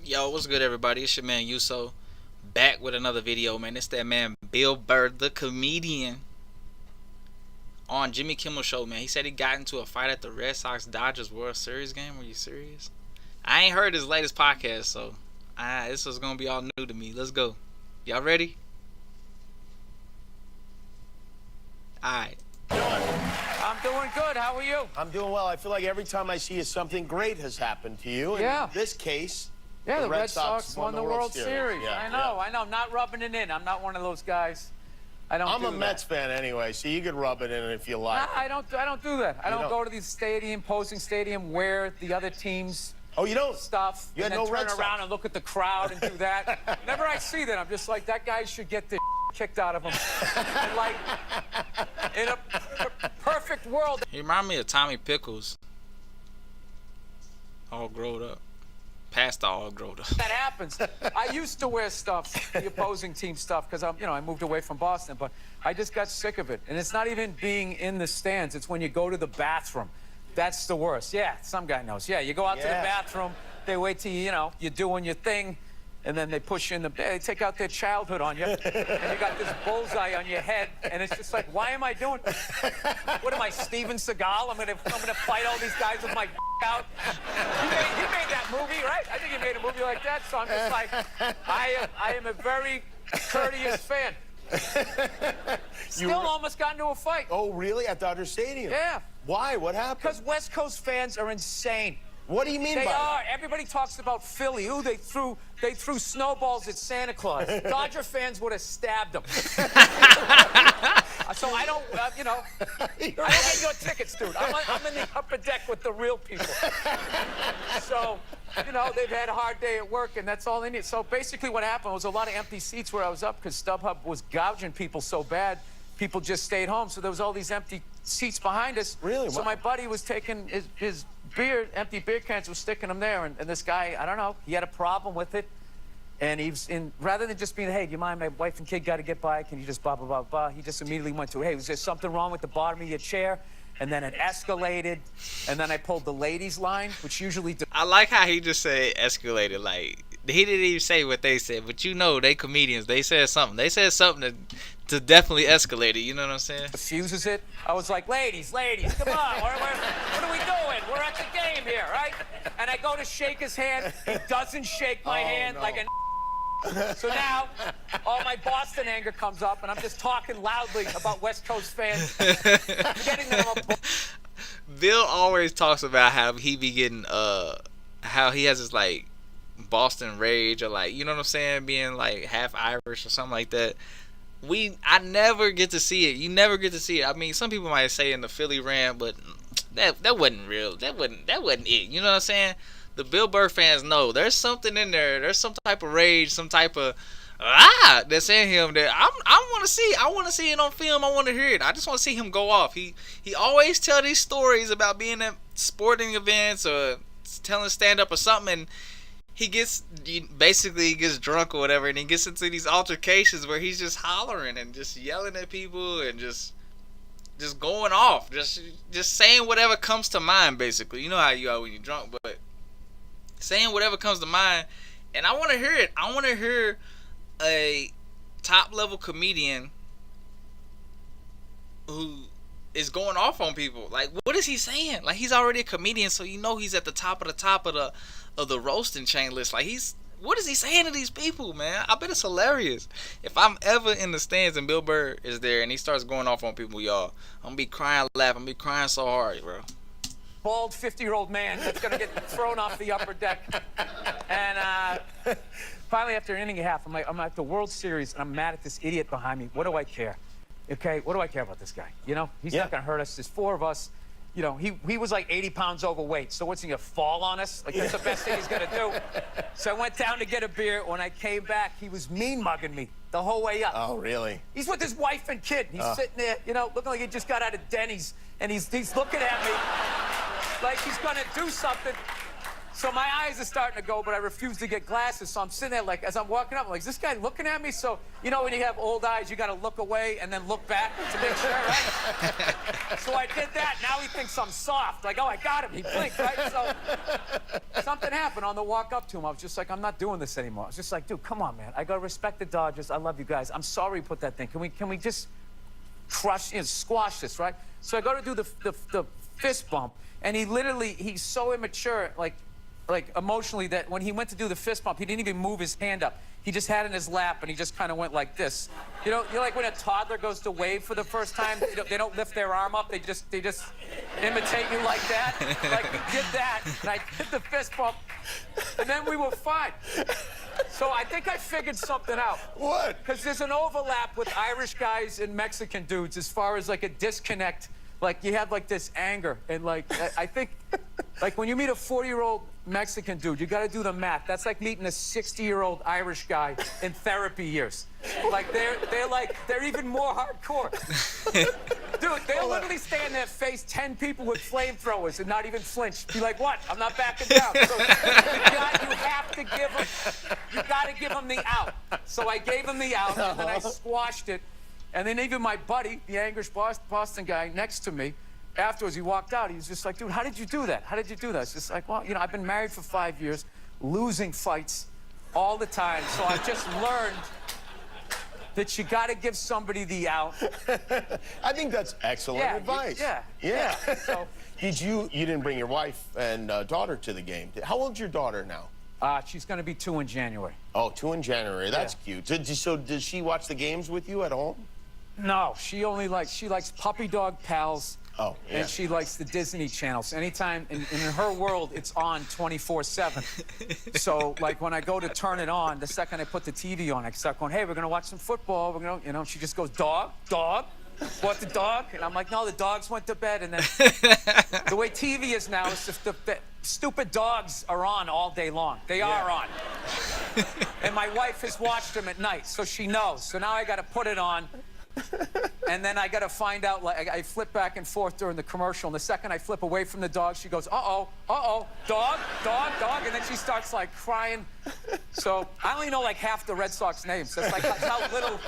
Yo, what's good, everybody? It's your man Yuso, back with another video, man. It's that man Bill Burr, the comedian, on Jimmy Kimmel Show, man. He said he got into a fight at the Red Sox Dodgers World Series game. Are you serious? I ain't heard his latest podcast, so this is gonna be all new to me. Let's go. Y'all ready? All right. I'm doing good. How are you? I'm doing well. I feel like every time I see you, something great has happened to you. Yeah. In this case, Yeah, the Red Sox won the World Series. Yeah, I know. I'm not rubbing it in. I'm not one of those guys. I'm a Mets fan anyway, so you could rub it in if you like. Nah, I don't do that. I don't go to these posing stadium, wear the other team's stuff, You and had then no turn Red Sox. around and look at the crowd and do that. Whenever I see that, I'm just like, that guy should get the kicked out of him. And like, in a perfect world. He remind me of Tommy Pickles, all grown up. Past the all grown up. That happens. I used to wear stuff, the opposing team stuff, because I moved away from Boston, but I just got sick of it. And it's not even being in the stands. It's when you go to the bathroom. That's the worst. Yeah, some guy knows. Yeah, you go out to the bathroom, they wait till you're doing your thing, and then they push you in they take out their childhood on you, and you got this bullseye on your head, and it's just like, why am I doing what am I, Steven Seagal? I'm gonna fight all these guys with my out. He made that movie, right? I think he made a movie like that, so I'm just like, I am a very courteous fan. Still almost got into a fight. Oh, really? At Dodger Stadium? Yeah. Why? What happened? Because West Coast fans are insane. What do you mean They by are. that? Everybody talks about Philly. Ooh, they threw snowballs at Santa Claus. Dodger fans would have stabbed them. So I don't, I don't get your tickets, dude. I'm in the upper deck with the real people. So, they've had a hard day at work, and that's all they need. So basically what happened was a lot of empty seats where I was up because StubHub was gouging people so bad, people just stayed home. So there was all these empty seats behind us. Really? So my buddy was taking his empty beer cans, was sticking them there, and this guy, I don't know, he had a problem with it. And rather than just being, hey, do you mind, my wife and kid got to get by, can you just blah, blah, blah, blah, he just immediately went to, hey, was there something wrong with the bottom of your chair? And then it escalated, and then I pulled the ladies line, which usually... I like how he just said escalated. Like, he didn't even say what they said, but they comedians. They said something. They said something to definitely escalate it. You know what I'm saying? Diffuses it. I was like, ladies, come on. What are we doing? We're at the game here, right? And I go to shake his hand. He doesn't shake my hand like a... So now, all my Boston anger comes up, and I'm just talking loudly about West Coast fans. Getting them Bill always talks about how he be getting, how he has this, like, Boston rage, or, like, you know what I'm saying, being, like, half Irish or something like that. I never get to see it. You never get to see it. I mean, some people might say in the Philly rant, but that wasn't real. That wasn't it. You know what I'm saying? The Bill Burr fans know there's something in there. There's some type of rage, some type of that's in him that I want to see. I want to see it on film. I want to hear it. I just want to see him go off. He always tell these stories about being at sporting events or telling stand up or something, and he basically gets drunk or whatever, and he gets into these altercations where he's just hollering and just yelling at people and just going off, just saying whatever comes to mind. Basically, you know how you are when you're drunk, but saying whatever comes to mind, and I want to hear it. I want to hear a top-level comedian who is going off on people. Like, what is he saying? Like, he's already a comedian, so he's at the top of the roasting chain list. Like, what is he saying to these people, man? I bet it's hilarious. If I'm ever in the stands and Bill Burr is there and he starts going off on people, y'all, I'm gonna be crying, laughing. I'm gonna be crying so hard, bro. Bald 50-year-old man that's going to get thrown off the upper deck. And finally, after an inning and a half, I'm at the World Series, and I'm mad at this idiot behind me. What do I care? Okay, what do I care about this guy? He's not going to hurt us. There's four of us. He was like 80 pounds overweight, so what's he going to fall on us? Like, that's the best thing he's going to do. So I went down to get a beer. When I came back, he was mean-mugging me the whole way up. Oh, really? He's with his wife and kid. He's sitting there, looking like he just got out of Denny's, and he's looking at me like he's going to do something. So my eyes are starting to go, but I refuse to get glasses. So I'm sitting there, like, as I'm walking up, I'm like, is this guy looking at me? So, you know, when you have old eyes, you got to look away and then look back to make sure, right? So I did that. Now he thinks I'm soft. Like, oh, I got him. He blinked, right? So something happened on the walk up to him. I was just like, I'm not doing this anymore. I was just like, dude, come on, man. I got to respect the Dodgers. I love you guys. I'm sorry you put that thing. Can we just squash this, right? So I go to do the fist bump, and he's so immature, like emotionally, that when he went to do the fist bump, he didn't even move his hand up. He just had it in his lap, and he just kind of went like this. You know like when a toddler goes to wave for the first time, they don't lift their arm up. They just imitate you like that. Like he did that, and I did the fist bump, and then we were fine. So I think I figured something out. What? Because there's an overlap with Irish guys and Mexican dudes as far as like a disconnect. Like you have like this anger, and like I think, like when you meet a 40-year-old Mexican dude, you got to do the math. That's like meeting a 60-year-old Irish guy in therapy years. Like they're even more hardcore. Dude, they'll literally stand there, face 10 people with flamethrowers and not even flinch. Be like, what? I'm not backing down. So you have to give them the out. So I gave him the out, and then I squashed it. And then even my buddy, the Irish Boston guy next to me, afterwards he walked out. He was just like, dude, how did you do that? How did you do that? It's just like, well, you know, I've been married for 5 years, losing fights all the time. So I've just learned that you got to give somebody the out. I think that's excellent advice. Yeah. So, you didn't bring your wife and daughter to the game. How old's your daughter now? she's going to be 2 in January. Oh, 2 in January. That's cute. So did she watch the games with you at home? No, she likes puppy dog pals. Oh, yeah. And she likes the Disney Channel. So anytime in her world, it's on 24/7. So like when I go to turn it on, the second I put the TV on, I start going, "Hey, we're gonna watch some football. We're gonna, you know." She just goes, "Dog, dog." What, the dog? And I'm like, no, the dogs went to bed. And then the way TV is now is just the stupid dogs are on all day long. They are on. And my wife has watched them at night, so she knows. So now I got to put it on. And then I got to find out, like, I flip back and forth during the commercial. And the second I flip away from the dog, she goes, uh-oh, dog, dog, dog. And then she starts, like, crying. So I only know, like, half the Red Sox names. That's, like, how little...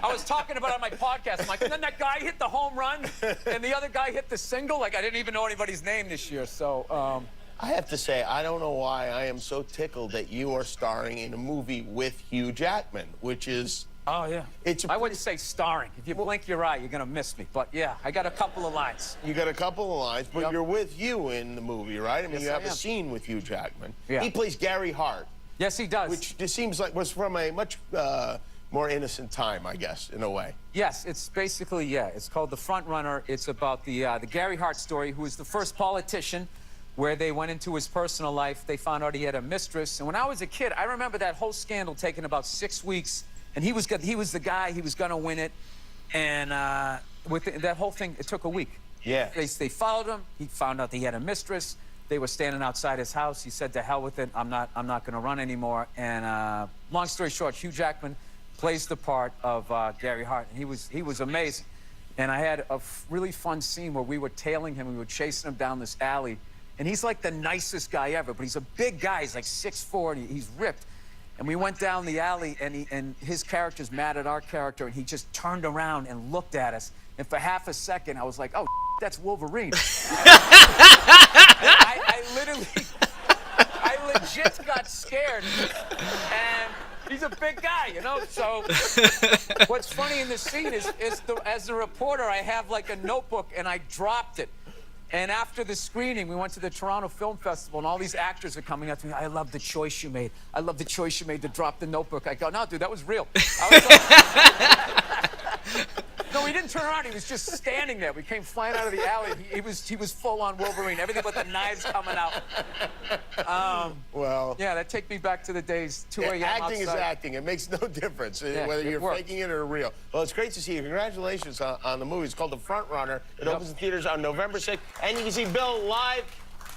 I was talking about it on my podcast. I'm like, and then that guy hit the home run, and the other guy hit the single. Like, I didn't even know anybody's name this year, so... I have to say, I don't know why I am so tickled that you are starring in a movie with Hugh Jackman, which is... Oh, yeah. I wouldn't say starring. If you blink your eye, you're going to miss me. But, yeah, I got a couple of lines. You got a couple of lines, but you're with Hugh in the movie, right? I mean, Yes, you have I a am. scene with Hugh Jackman. Yeah. He plays Gary Hart. Yes, he does. Which it seems like was from a much more innocent time, I guess, in a way. Yes, it's basically, yeah. It's called The Front Runner. It's about the Gary Hart story, who was the first politician where they went into his personal life. They found out he had a mistress. And when I was a kid, I remember that whole scandal taking about 6 weeks. And he was the guy, he was going to win it. And that whole thing, it took a week. Yeah. They followed him. He found out that he had a mistress. They were standing outside his house. He said, to hell with it. I'm not going to run anymore. And long story short, Hugh Jackman plays the part of Gary Hart. And he was amazing. And I had a really fun scene where we were tailing him. We were chasing him down this alley. And he's like the nicest guy ever. But he's a big guy. He's like 6'4", and he's ripped. And we went down the alley, and his character's mad at our character, and he just turned around and looked at us. And for half a second, I was like, oh, that's Wolverine. I legit got scared. And he's a big guy, you know? So what's funny in this scene is as a reporter, I have like a notebook, and I dropped it. And after the screening, we went to the Toronto Film Festival, and all these actors are coming up to me. I love the choice you made. I love the choice you made to drop the notebook. I go, no, dude, that was real. I was like, no, he didn't turn around. He was just standing there. We came flying out of the alley. He was full-on Wolverine, everything but the knives coming out. Well... Yeah, that takes me back to the days, 2 a.m. Acting is outside. acting. It makes no difference whether it you're works. faking it or real. Well, it's great to see you. Congratulations on the movie. It's called The Front Runner. It opens in theaters on November 6th. And you can see Bill live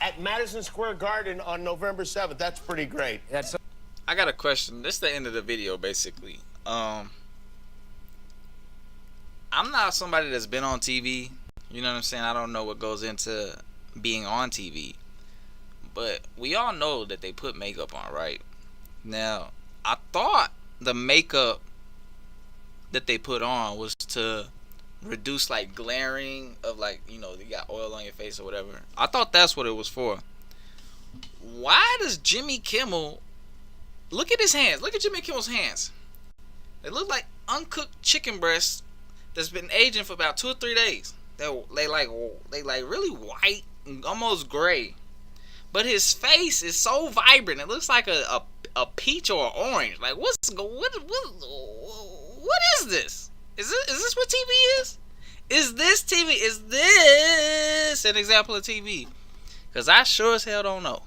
at Madison Square Garden on November 7th. That's pretty great. I got a question. This is the end of the video, basically. I'm not somebody that's been on TV. You know what I'm saying? I don't know what goes into being on TV. But we all know that they put makeup on, right? Now, I thought the makeup that they put on was to reduce like glaring of like, you got oil on your face or whatever. I thought that's what it was for. Why does Jimmy Kimmel look at his hands? Look at Jimmy Kimmel's hands. They look like uncooked chicken breasts that's been aging for about 2 or 3 days. They like really white and almost gray. But his face is so vibrant. It looks like a peach or an orange. Like what is this? Is this what TV is? Is this TV? Is this an example of TV? Because I sure as hell don't know.